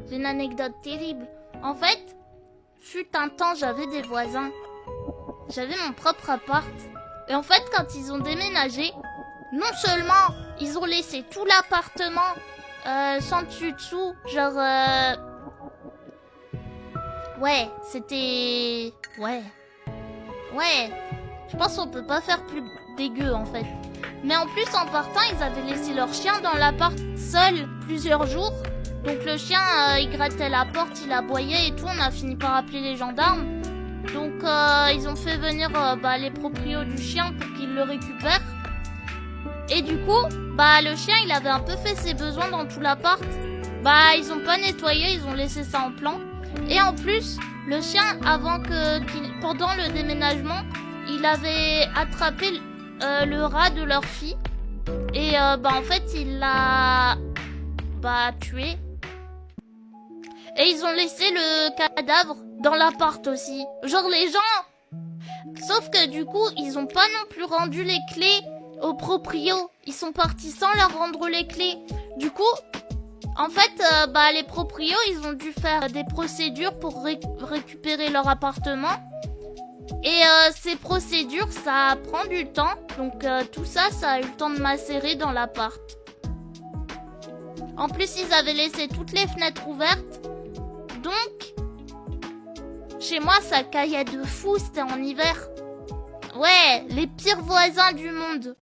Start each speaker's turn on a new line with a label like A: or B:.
A: J'ai une anecdote terrible. En fait, fut un temps, j'avais des voisins. J'avais mon propre appart. Et en fait, quand ils ont déménagé, non seulement ils ont laissé tout l'appartement sans dessus-dessous, genre... Ouais, c'était... Ouais. Je pense qu'on peut pas faire plus dégueu, en fait. Mais en plus, en partant, ils avaient laissé leur chien dans l'appart seul plusieurs jours. Donc le chien, il grattait la porte, il aboyait et tout. On a fini par appeler les gendarmes. Donc ils ont fait venir les proprios du chien pour qu'ils le récupèrent. Et du coup, le chien, il avait un peu fait ses besoins dans tout l'appart. Ils ont pas nettoyé, ils ont laissé ça en plan. Et en plus, le chien, pendant le déménagement, il avait attrapé le rat de leur fille. Et en fait, il l'a tué. Et ils ont laissé le cadavre dans l'appart aussi. Genre les gens. Sauf que du coup, ils ont pas non plus rendu les clés aux proprios. Ils sont partis sans leur rendre les clés. Du coup, en fait, les proprios, ils ont dû faire des procédures pour récupérer leur appartement. Et ces procédures, ça prend du temps. Donc tout ça, ça a eu le temps de macérer dans l'appart. En plus, ils avaient laissé toutes les fenêtres ouvertes. Donc, chez moi, ça caillait de fou, c'était en hiver. Ouais, les pires voisins du monde.